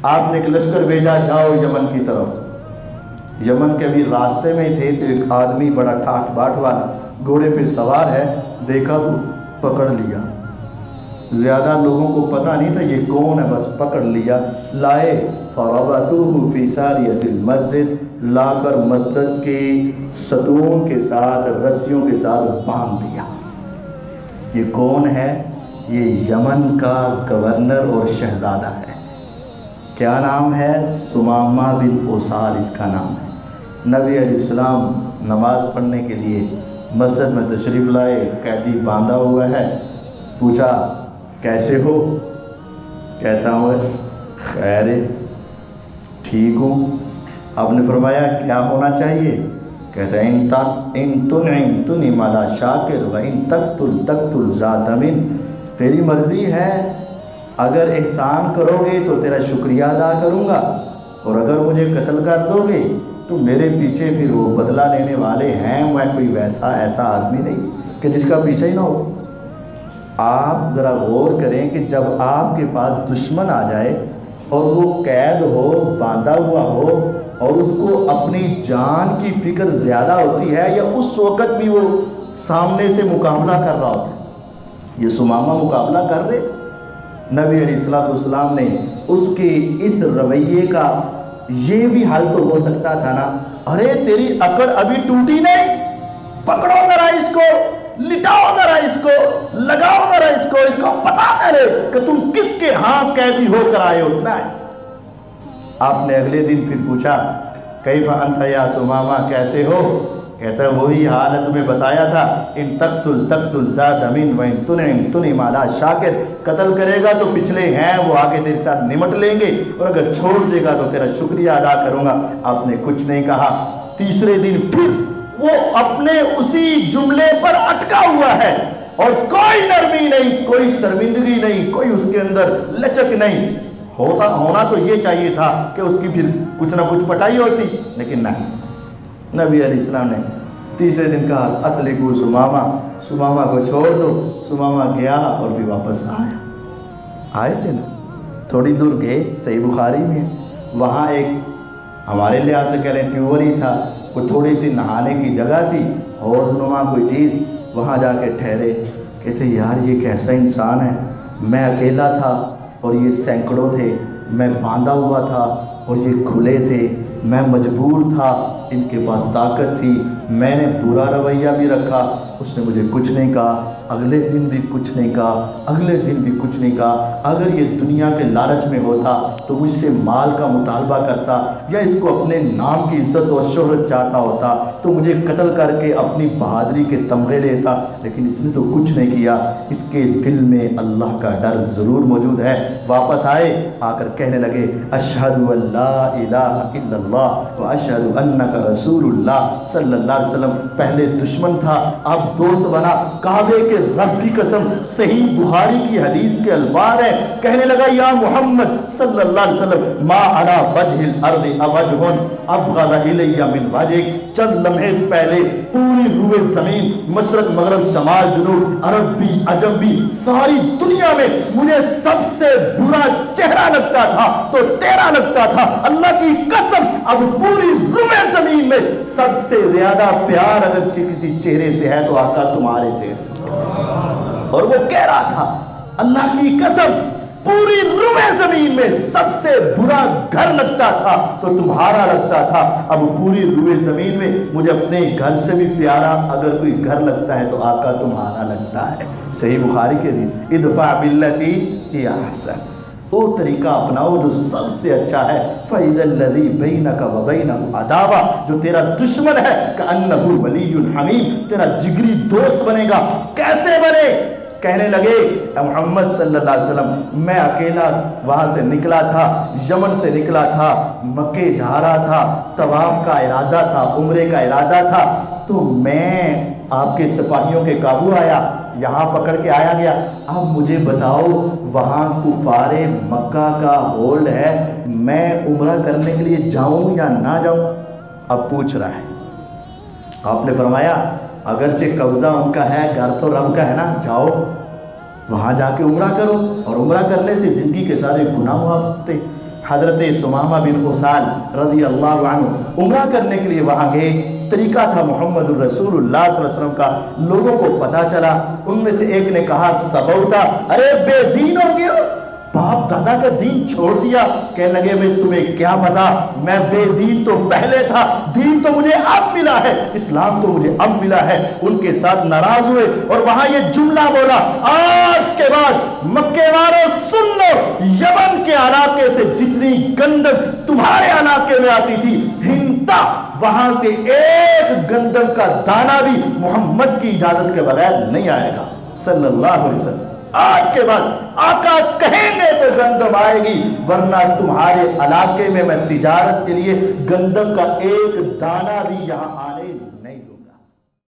آپ نے ایک لشکر بھیجا، جاؤ یمن کی طرف۔ یمن کے بھی راستے میں تھے تو ایک آدمی بڑا ٹھاٹ باٹ والا گھوڑے پہ سوار ہے، دیکھا تو پکڑ لیا۔ زیادہ لوگوں کو پتہ نہیں تھا یہ کون ہے، بس پکڑ لیا، لائے فربطوہ فی ساریۃ المسجد، لا کر مسجد کے ستون کے ساتھ رسیوں کے ساتھ باندھ دیا۔ یہ کون ہے؟ یہ یمن کا گورنر اور شہزادہ ہے۔ کیا نام ہے؟ سمامہ بن اسال اس کا نام ہے۔ نبی علیہ السلام نماز پڑھنے کے لیے مسجد میں تشریف لائے، قیدی باندھا ہوا ہے، پوچھا کیسے ہو؟ کہتا ہوں خیر ٹھیک ہوں۔ آپ نے فرمایا کیا ہونا چاہیے؟ کہتا ہے ان تنعم تنعم علی شاکر و ان تقتل تقتل ذا دم، تیری مرضی ہے، اگر احسان کرو گے تو تیرا شکریہ ادا کروں گا، اور اگر مجھے قتل کر دو گے تو میرے پیچھے پھر وہ بدلہ لینے والے ہیں، میں کوئی ویسا ایسا آدمی نہیں کہ جس کا پیچھا ہی نہ ہو۔ آپ ذرا غور کریں کہ جب آپ کے پاس دشمن آ جائے اور وہ قید ہو، باندھا ہوا ہو، اور اس کو اپنی جان کی فکر زیادہ ہوتی ہے، یا اس وقت بھی وہ سامنے سے مقابلہ کر رہا ہوتا ہے؟ یہ سمامہ مقابلہ کر رہے تھے۔ نبی علیہ السلام نے اس کے اس رویے کا یہ بھی حل تو ہو سکتا تھا نا، ارے تیری اکڑ ابھی ٹوٹی نہیں، پکڑو ذرا اس کو، لٹاؤ ذرا اس کو، لگاؤ ذرا اس کو پتا کرے کہ تم کس کے ہاں قیدی ہو کر آئے ہو۔ اتنا ہے۔ آپ نے اگلے دن پھر پوچھا کیف انت یا سمامہ، کیسے ہو؟ کہتا ہے وہی حال ہے تمہیں بتایا تھا، ان تقتل تقتل ذا دم و ان تنعم تنعم علی شاکر، قتل کرے گا تو پچھلے ہیں وہ آگے تیرے ساتھ نمٹ لیں گے، اور اگر چھوڑ دے گا تو تیرا شکریہ ادا کروں گا۔ آپ نے کچھ نہیں کہا۔ تیسرے دن پھر وہ اپنے اسی جملے پر اٹکا ہوا ہے، اور کوئی نرمی نہیں، کوئی شرمندگی نہیں، کوئی اس کے اندر لچک نہیں۔ ہونا تو یہ چاہیے تھا کہ اس کی پھر کچھ نہ کچھ پٹائی ہوتی، لیکن نہیں۔ نبی علیہ السلام نے تیسرے دن کہا اطلقوا سمامہ، سمامہ کو چھوڑ دو۔ سمامہ گیا اور بھی واپس آیا۔ آئے تھے نا، تھوڑی دور گئے، صحیح بخاری میں وہاں ایک ہمارے لحاظ سے کہہ لیں ٹیوبر ہی تھا، کوئی تھوڑی سی نہانے کی جگہ تھی، حوض نما کوئی چیز، وہاں جا کے ٹھہرے۔ کہتے یار یہ کیسا انسان ہے، میں اکیلا تھا اور یہ سینکڑوں تھے، میں باندھا ہوا تھا اور یہ کھلے تھے، میں مجبور تھا، ان کے پاس طاقت تھی، میں نے برا رویہ بھی رکھا، اس نے مجھے کچھ نہیں کہا، اگلے دن بھی کچھ نہیں کہا، اگلے دن بھی کچھ نہیں کہا۔ اگر یہ دنیا کے لالچ میں ہوتا تو مجھ سے مال کا مطالبہ کرتا، یا اس کو اپنے نام کی عزت اور شہرت چاہتا ہوتا تو مجھے قتل کر کے اپنی بہادری کے تمغے لیتا، لیکن اس نے تو کچھ نہیں کیا۔ اس کے دل میں اللہ کا ڈر ضرور موجود ہے۔ واپس آئے، آ کر کہنے لگے اشہد ان لا الہ الا اللہ و اشہد انک رسول اللہ صلی اللہ علیہ وسلم۔ پہلے دشمن تھا، اب دوست بنا۔ کعبے کے رب کی قسم، صحیح بخاری کی حدیث کے الفاظ ہیں، کہنے لگا یا محمد صلی اللہ علیہ وسلم ما علی وجہ الارض اوجہ ابغض الی من وجہک۔ چند لمحے سے پہلے پوری روئے زمین، مشرق مغرب شمال جنوب، عرب بھی عجم بھی، ساری دنیا میں مجھے سب سے برا چہرہ لگتا تھا تو تیرا لگتا تھا۔ اللہ کی قسم اب پوری روئے زمین میں سب سے زیادہ پیار اگر کسی چہرے سے ہے تو آقا تمہارے چہرے سے۔ اور وہ کہہ رہا تھا اللہ کی قسم پوری روئے زمین میں سب سے برا گھر لگتا تھا تو تمہارا لگتا تھا، اب پوری روئے زمین میں مجھے اپنے گھر سے بھی پیارا اگر کوئی گھر لگتا ہے تو آقا تمہارا لگتا ہے۔ صحیح بخاری کے دن ادفع باللتی ہی احسن، وہ طریقہ اپناؤ جو سب سے اچھا ہے۔ فَإِذَا الَّذِي بَيْنَكَ وَبَيْنَهُ عَدَاوَةٌ، جو تیرا دشمن ہے كَأَنَّهُ وَلِيٌّ حَمِيمٌ، تیرا جگری دوست بنے گا۔ کیسے بنے؟ کہنے لگے اے محمد صلی اللہ علیہ وسلم میں اکیلا وہاں سے نکلا تھا، یمن سے نکلا تھا، مکے جا رہا تھا، طواف کا ارادہ تھا، عمرے کا ارادہ تھا، تو میں آپ کے سپاہیوں کے قابو آیا، یہاں پکڑ کے آیا گیا۔ اب مجھے بتاؤ وہاں کفار مکہ کا ہولڈ ہے، میں عمرہ کرنے کے لیے جاؤں یا نہ جاؤں؟ اب پوچھ رہا ہے۔ آپ نے فرمایا اگرچہ قبضہ ان کا ہے، گھر تو رب کا ہے نا، جاؤ وہاں جا کے عمرہ کرو، اور عمرہ کرنے سے زندگی کے سارے گناہ معاف ہوتے۔ حضرت سمامہ بن اسال رضی اللہ عنہ عمرہ کرنے کے لیے وہاں گئے. طریقہ تھا محمد الرسول اللہ صلی اللہ علیہ وسلم کا. لوگوں کو پتا چلا. ان میں سے ایک نے کہا سبوتا، ارے بے دین ہو گیا، باپ دادا کا دین چھوڑ دیا. کہنے لگے میں تمہیں کیا پتا، میں بے دین تو پہلے تھا، دین تو مجھے اب ملا ہے، اسلام تو مجھے اب ملا ہے. ان کے ساتھ ناراض ہوئے اور وہاں یہ جملہ بولا، آج کے بعد مکے والوں سن لو، یمن کے علاقے سے جتنی گندم تمہارے علاقے میں آتی تھی ہنتا، وہاں سے ایک گندم کا دانہ بھی محمد کی اجازت کے بغیر نہیں آئے گا صلی اللہ علیہ وسلم. آج کے بعد آقا کہیں گے تو گندم آئے گی، ورنہ تمہارے علاقے میں میں تجارت کے لیے گندم کا ایک دانہ بھی یہاں آنے